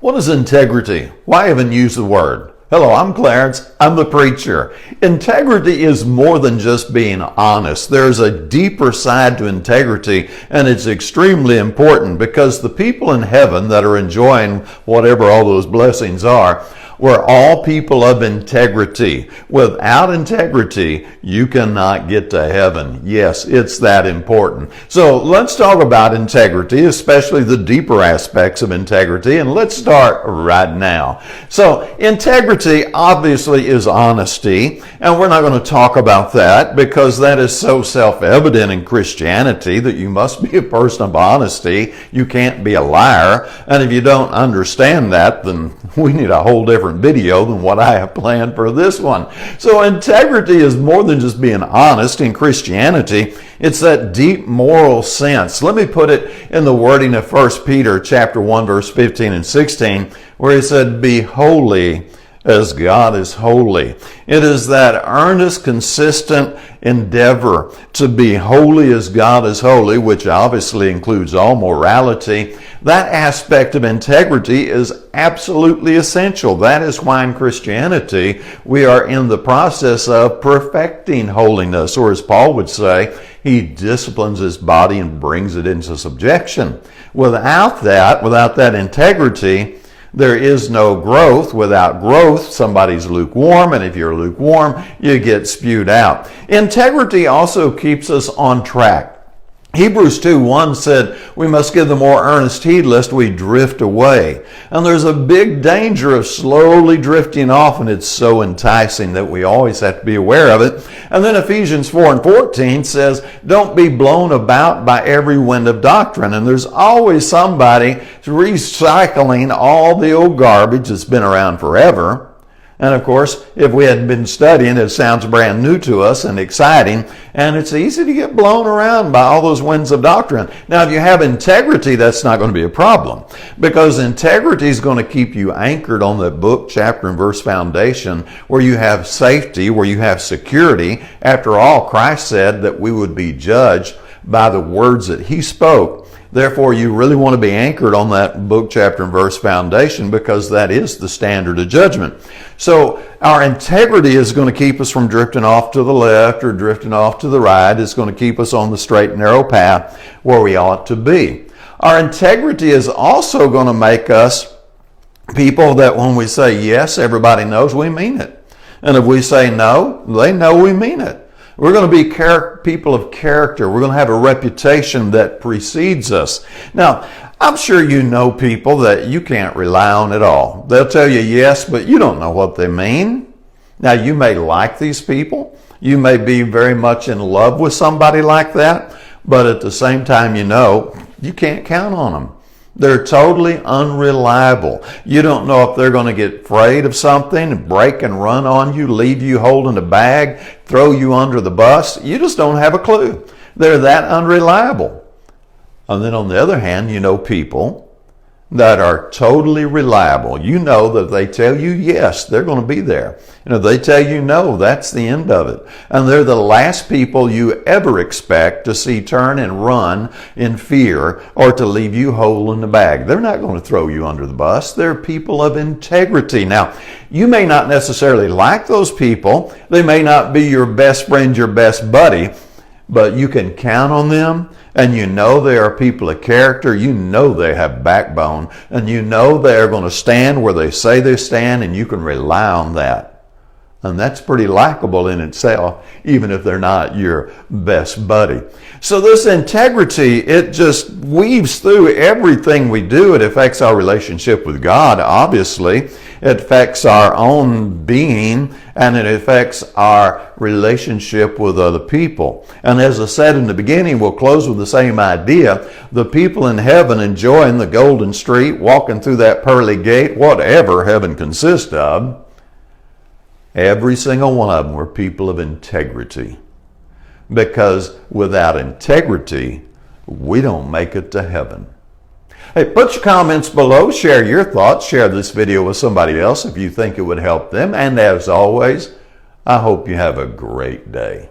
What is integrity? Why even use the word? Hello, I'm Clarence. I'm the preacher. Integrity is more than just being honest. There's a deeper side to integrity, and it's extremely important because the people in heaven that are enjoying whatever all those blessings are, we're all people of integrity. Without integrity, you cannot get to heaven. Yes, it's that important. So let's talk about integrity, especially the deeper aspects of integrity, and let's start right now. So integrity obviously is honesty, and we're not going to talk about that because that is so self-evident in Christianity that you must be a person of honesty. You can't be a liar, and if you don't understand that, then we need a whole different video than what I have planned for this one. So integrity is more than just being honest in Christianity. It's that deep moral sense. Let me put it in the wording of 1 Peter chapter 1, verse 15 and 16, where he said, "Be holy as God is holy." It is that earnest, consistent endeavor to be holy as God is holy, which obviously includes all morality. That aspect of integrity is absolutely essential. That is why in Christianity we are in the process of perfecting holiness, or as Paul would say, he disciplines his body and brings it into subjection. Without that integrity, there is no growth. Without growth, somebody's lukewarm, and if you're lukewarm, you get spewed out. Integrity also keeps us on track. Hebrews 2:1 said, we must give the more earnest heed lest we drift away. And there's a big danger of slowly drifting off, and it's so enticing that we always have to be aware of it. And then Ephesians 4:14 says, don't be blown about by every wind of doctrine. And there's always somebody recycling all the old garbage that's been around forever. And of course, if we hadn't been studying, it sounds brand new to us and exciting, and it's easy to get blown around by all those winds of doctrine. Now, if you have integrity, that's not going to be a problem, because integrity is going to keep you anchored on the book, chapter, and verse foundation, where you have safety, where you have security. After all, Christ said that we would be judged by the words that he spoke. Therefore, you really want to be anchored on that book, chapter, and verse foundation, because that is the standard of judgment. So our integrity is going to keep us from drifting off to the left or drifting off to the right. It's going to keep us on the straight and narrow path where we ought to be. Our integrity is also going to make us people that when we say yes, everybody knows we mean it. And if we say no, they know we mean it. We're going to be people of character. We're going to have a reputation that precedes us. Now, I'm sure you know people that you can't rely on at all. They'll tell you yes, but you don't know what they mean. Now, you may like these people. You may be very much in love with somebody like that, but at the same time, you know, you can't count on them. They're totally unreliable. You don't know if they're going to get afraid of something, break and run on you, leave you holding a bag, throw you under the bus. You just don't have a clue. They're that unreliable. And then on the other hand, you know people that are totally reliable. You know that if they tell you yes, they're going to be there. And if they tell you no, that's the end of it. And they're the last people you ever expect to see turn and run in fear or to leave you holding the bag. They're not going to throw you under the bus. They're people of integrity. Now, you may not necessarily like those people. They may not be your best friend, your best buddy, but you can count on them. And you know they are people of character, you know they have backbone, and you know they are going to stand where they say they stand, and you can rely on that. And that's pretty likable in itself, even if they're not your best buddy. So this integrity, it just weaves through everything we do. It affects our relationship with God, obviously. It affects our own being, and it affects our relationship with other people. And as I said in the beginning, we'll close with the same idea. The people in heaven enjoying the golden street, walking through that pearly gate, whatever heaven consists of, every single one of them were people of integrity. Because without integrity, we don't make it to heaven. Hey, put your comments below, share your thoughts, share this video with somebody else if you think it would help them. And as always, I hope you have a great day.